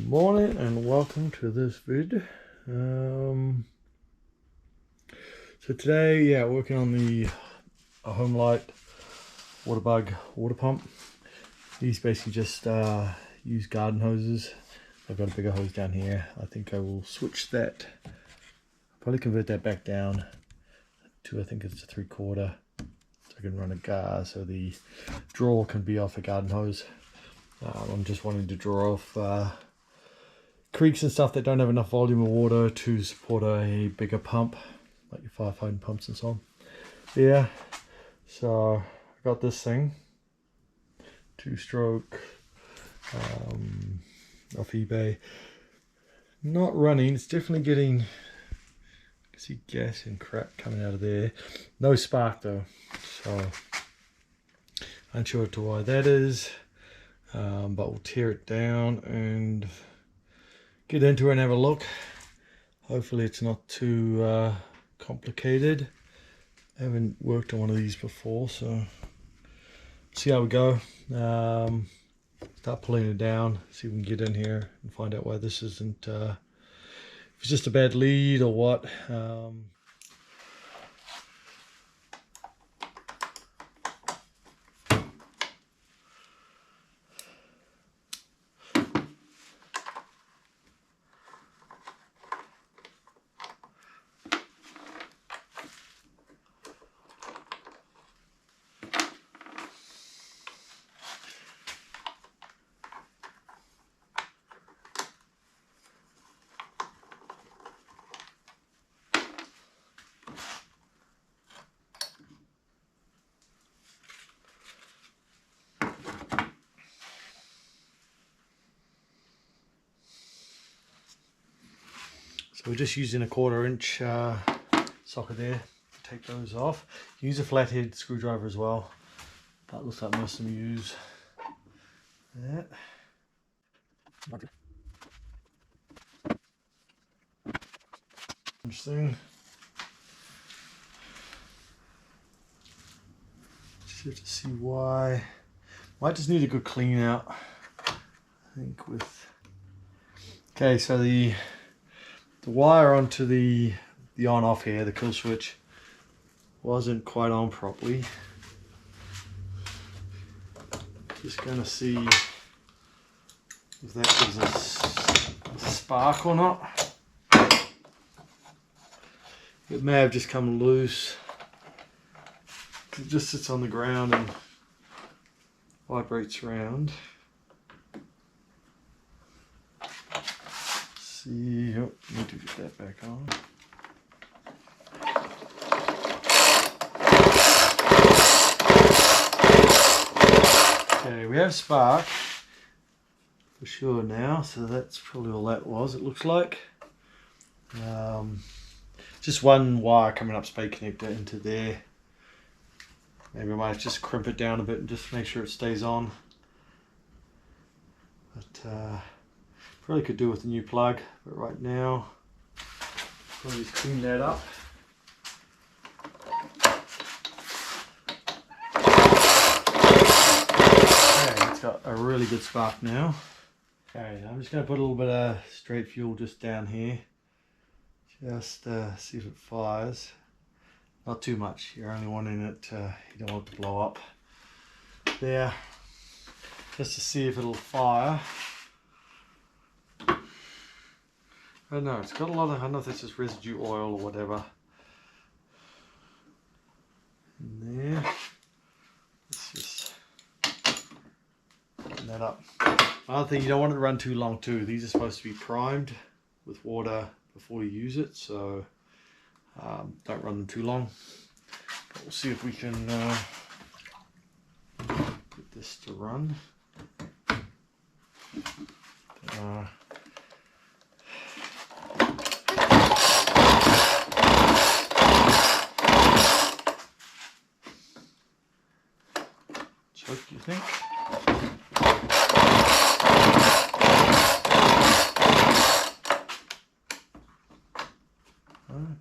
Morning and welcome to this vid. So today, working on the Homelite Waterbug water pump. These basically just use garden hoses. I've got a bigger hose down here. I think I will switch that. Probably convert that back down to, I think it's a 3/4, so I can run a gas so the draw can be off a garden hose. I'm just wanting to draw off creeks and stuff that don't have enough volume of water to support a bigger pump, like your firefighting pumps and so on. Yeah, so I got this thing, 2-stroke off eBay. Not running, it's definitely getting, I can see gas and crap coming out of there. No spark though, so unsure to why that is, but we'll tear it down and get into it and have a look. Hopefully it's not too complicated. I haven't worked on one of these before, so see how we go. Start pulling it down, see if we can get in here and find out why this isn't, if it's just a bad lead or what. So we're just using a 1/4 inch socket there to take those off. Use a flathead screwdriver as well, but looks like most of them use that. Interesting. Just have to see why. Might just need a good clean out, I think. With okay, so the wire onto the on off here, the kill switch, wasn't quite on properly. Just gonna see if that gives us a spark or not. It may have just come loose. It just sits on the ground and vibrates around. See, oh, need to get that back on. Okay, we have spark for sure now, so that's probably all that was, it looks like. Just one wire coming up, spade connector into there. Maybe I might just crimp it down a bit and just make sure it stays on. But probably could do with a new plug, but right now probably just clean that up. Okay, it's got a really good spark now. Okay, I'm just going to put a little bit of straight fuel just down here, just see if it fires. Not too much, you're only wanting it, you don't want it to blow up. There, just to see if it'll fire. I don't know, it's got a lot of, I don't know if this is residue oil or whatever. In there. Let's just open that up. Another thing, you don't want it to run too long too. These are supposed to be primed with water before you use it, so don't run them too long. But we'll see if we can get this to run. Choke, do you think?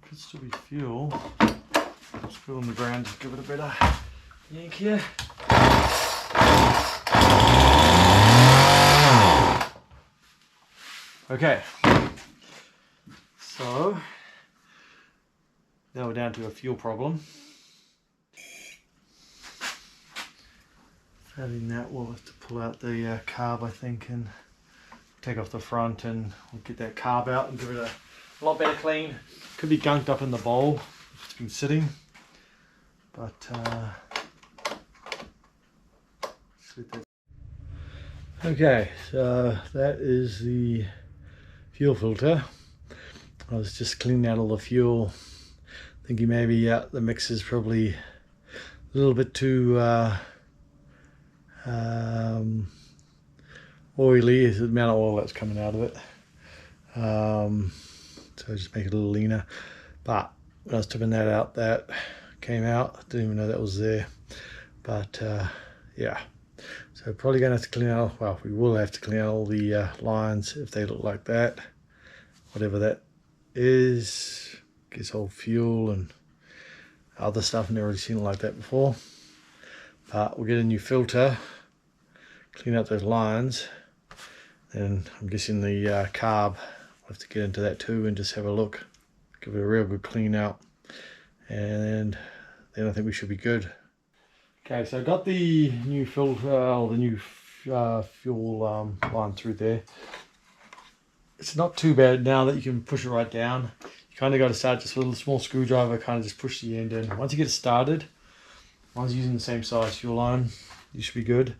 Could still be fuel. Let's put it on the ground, just give it a better yank here. Okay, so now we're down to a fuel problem. Failing that, we'll have to pull out the carb, I think, and take off the front, and we'll get that carb out and give it a lot better clean. Could be gunked up in the bowl if it's been sitting, but okay, so that is the fuel filter. I was just cleaning out all the fuel, thinking maybe the mix is probably a little bit too oily. Is the amount of oil that's coming out of it, so just make it a little leaner. But when I was tipping that out, that came out. I didn't even know that was there. But yeah, so probably gonna have to clean out, well, we will have to clean out all the lines if they look like that, whatever that is. Gets old fuel and other stuff. Never really seen it like that before. But we'll get a new filter, clean out those lines, and I'm guessing the carb, we'll have to get into that too and just have a look, give it a real good clean out, and then I think we should be good. Okay, so I got the new filter, the new fuel line through there. It's not too bad now that you can push it right down. You kind of got to start just with a little small screwdriver, kind of just push the end in. Once you get it started, once you're using the same size fuel line, you should be good.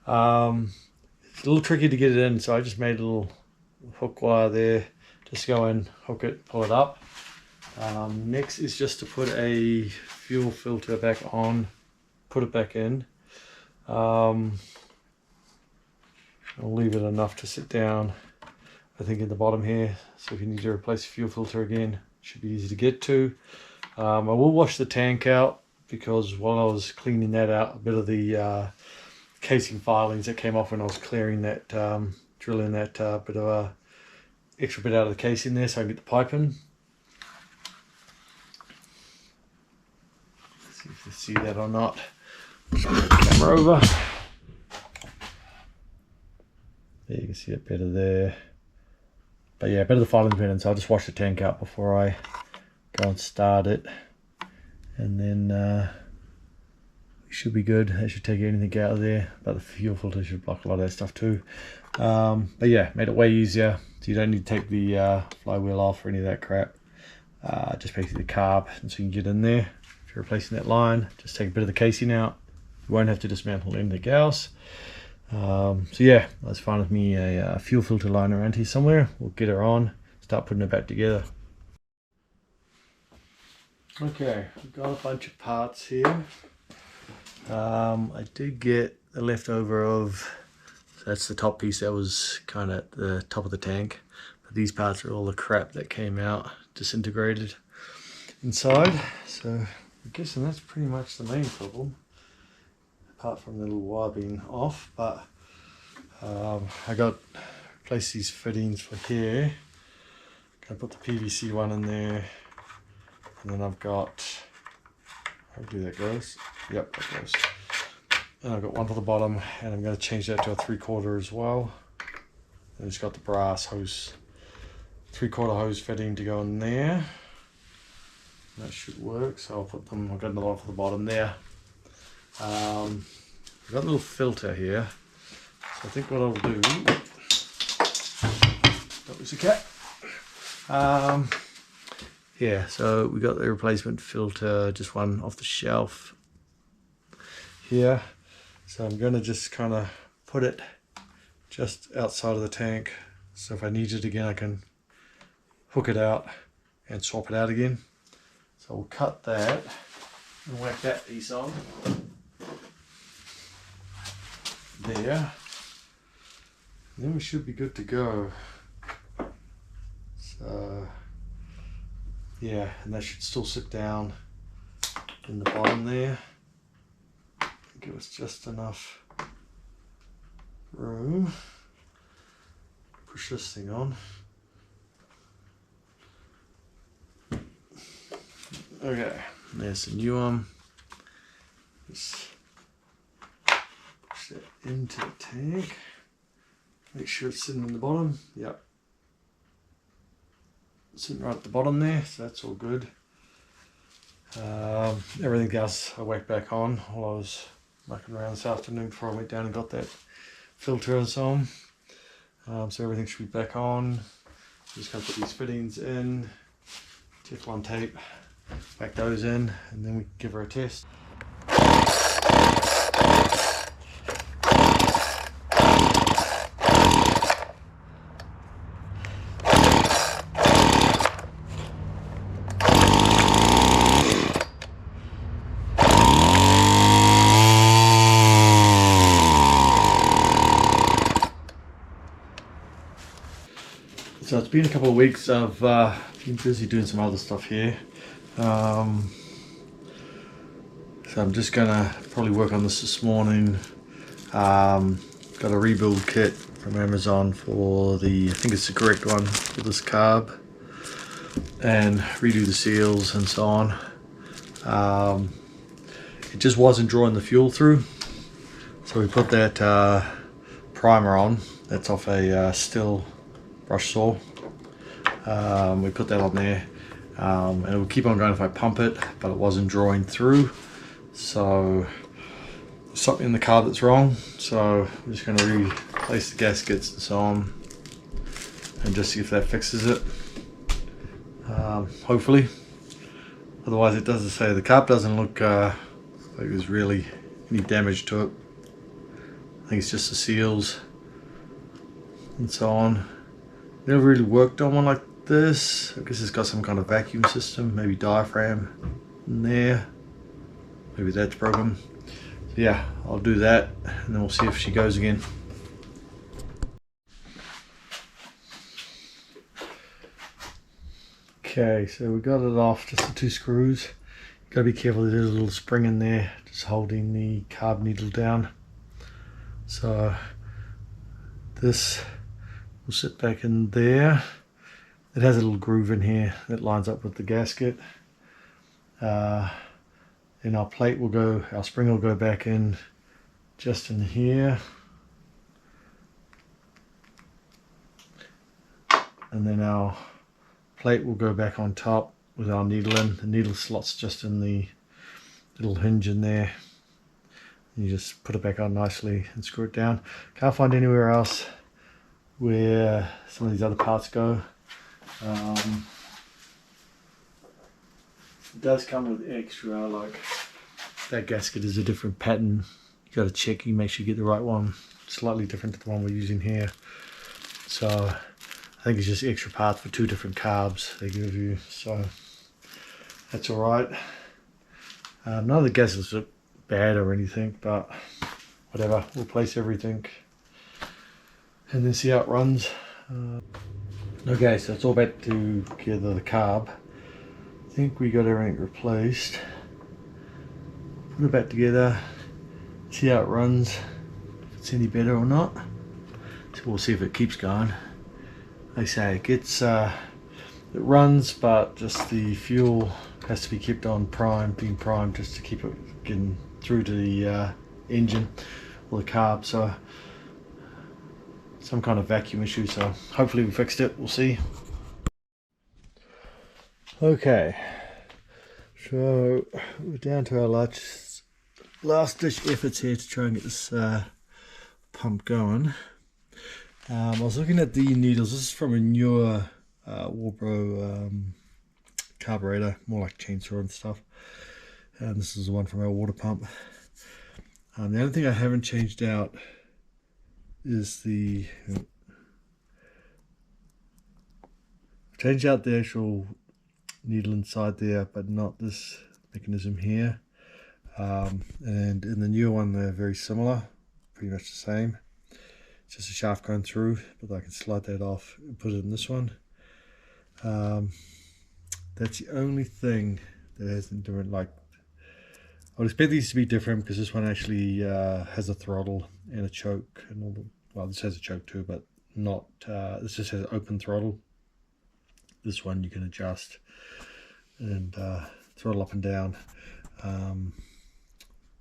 It's a little tricky to get it in, so I just made a little hook wire there. Just go in, hook it, pull it up. Next is just to put a fuel filter back on, put it back in. I'll leave it enough to sit down, I think, in the bottom here. So if you need to replace the fuel filter again, it should be easy to get to. I will wash the tank out, because while I was cleaning that out, a bit of the casing filings that came off when I was clearing that, drilling that bit of a extra bit out of the casing there, so I can get the pipe in. Let's see if you see that or not. Camera over. There, you can see it better there. But yeah, better the filings been in, so I'll just wash the tank out before I go and start it, and then we should be good. That should take anything out of there, but the fuel filter should block a lot of that stuff too. But yeah, made it way easier, so you don't need to take the flywheel off or any of that crap. Just basically the carb, and so you can get in there. If you're replacing that line, just take a bit of the casing out. You won't have to dismantle anything else. So yeah, that's fine with me. A fuel filter line around here somewhere. We'll get her on, start putting it back together. Okay, I've got a bunch of parts here. I did get the leftover of, so that's the top piece that was kind of at the top of the tank. But these parts are all the crap that came out, disintegrated inside. So I'm guessing that's pretty much the main problem, apart from the little wire being off. But I got replaced these fittings for here. Gonna put the PVC one in there, and then I've got, hopefully that goes. Yep, that goes. And I've got one for the bottom, and I'm going to change that to a 3/4 as well. And it's got the brass hose, 3/4 hose fitting to go in there. That should work. So I'll put them. I've got another one for the bottom there. I've got a little filter here. So I think what I'll do. That was a cat. Yeah, so we got the replacement filter, just one off the shelf here. So I'm gonna just kind of put it just outside of the tank, so if I need it again I can hook it out and swap it out again. So we'll cut that and whack that piece on there, and then we should be good to go. So yeah, and that should still sit down in the bottom there. Give us just enough room. Push this thing on. Okay, there's the new one. Just push that into the tank. Make sure it's sitting in the bottom. Yep. sitting right at the bottom there, so that's all good. Everything else I whacked back on while I was mucking around this afternoon before I went down and got that filter and so on. So everything should be back on. Just going to put these fittings in, Teflon tape, back those in, and then we can give her a test. So it's been a couple of weeks. I've been busy doing some other stuff here. So I'm just gonna probably work on this morning. Got a rebuild kit from Amazon for the, I think it's the correct one for this carb, and redo the seals and so on. It just wasn't drawing the fuel through, so we put that primer on. That's off a Still brush saw. We put that on there, and it will keep on going if I pump it, but it wasn't drawing through, so something in the carb that's wrong. So I'm just going to replace the gaskets and so on, and just see if that fixes it. Hopefully. Otherwise, it doesn't say, the carb doesn't look like there's really any damage to it. I think it's just the seals and so on. Never really worked on one like this. I guess it's got some kind of vacuum system, maybe diaphragm in there. Maybe that's broken. So yeah, I'll do that and then we'll see if she goes again. Okay, so we got it off, just the 2 screws. Gotta be careful, there's a little spring in there just holding the carb needle down. So this will sit back in there. It has a little groove in here that lines up with the gasket. And our plate will go, our spring will go back in just in here. And then our plate will go back on top with our needle in. The needle slot's just in the little hinge in there. You just put it back on nicely and screw it down. Can't find anywhere else where some of these other parts go. It does come with extra, like that gasket is a different pattern. You got to check, you make sure you get the right one. Slightly different to the one we're using here. So I think it's just extra parts for 2 different carbs they give you. So that's all right. None of the gaskets look bad or anything, but whatever. We'll place everything and then see how it runs. Okay, so it's all back together, the carb. I think we got everything replaced. Put it back together, see how it runs, if it's any better or not. So we'll see if it keeps going. Like I say, it gets, it runs, but just the fuel has to be kept on being primed just to keep it getting through to the engine or the carb. So some kind of vacuum issue, so hopefully we fixed it, we'll see. Okay, so we're down to our last ditch efforts here to try and get this pump going. I was looking at the needles. This is from a newer Warbro carburetor, more like chainsaw and stuff. And this is the one from our water pump. The only thing I haven't changed out is the changed out the actual needle inside there, but not this mechanism here. And in the newer one they're very similar, pretty much the same. It's just a shaft going through, but I can slide that off and put it in this one. That's the only thing that hasn't different. Like, I would expect these to be different because this one actually has a throttle and a choke and all the, well, this has a choke too, but not this just has open throttle. This one you can adjust and throttle up and down,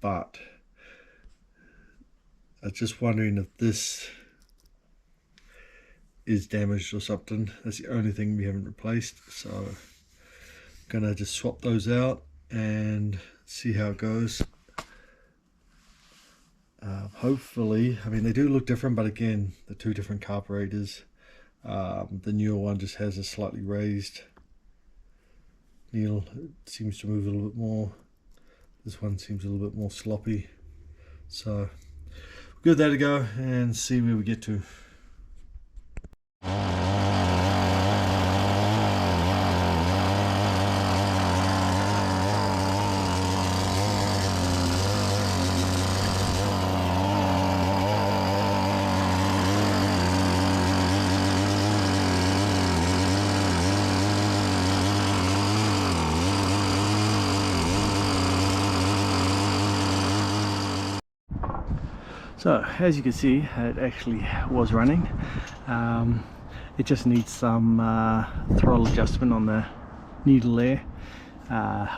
but I was just wondering if this is damaged or something. That's the only thing we haven't replaced, so I'm gonna just swap those out and see how it goes. Hopefully, I mean, they do look different, but again, the two different carburetors. The newer one just has a slightly raised needle. It seems to move a little bit more. This one seems a little bit more sloppy. So we'll give that a go and see where we get to. So as you can see, it actually was running. It just needs some throttle adjustment on the needle there.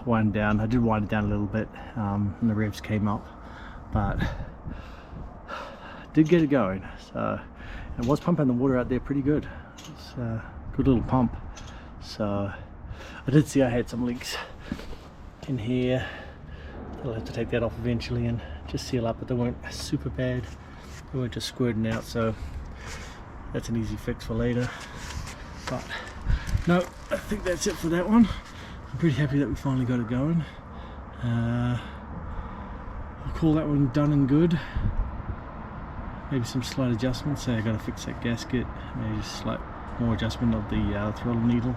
Wind down. I did wind it down a little bit, and the revs came up, but did get it going. So it was pumping the water out there pretty good. It's a good little pump. So I did see I had some leaks in here. I'll have to take that off eventually and just seal up, but they weren't super bad. They weren't just squirting out, so that's an easy fix for later. But no, I think that's it for that one. I'm pretty happy that we finally got it going. I'll call that one done and good. Maybe some slight adjustments. So I got to fix that gasket. Maybe just slight more adjustment of the throttle needle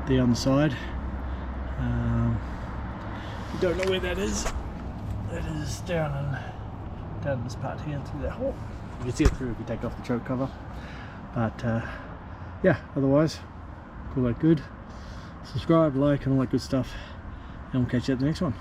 there on the side. Don't know where that is. That is down in this part here, through that hole. You can see it through if you take off the choke cover. But yeah, otherwise, call that good. Subscribe, like, and all that good stuff, and we'll catch you at the next one.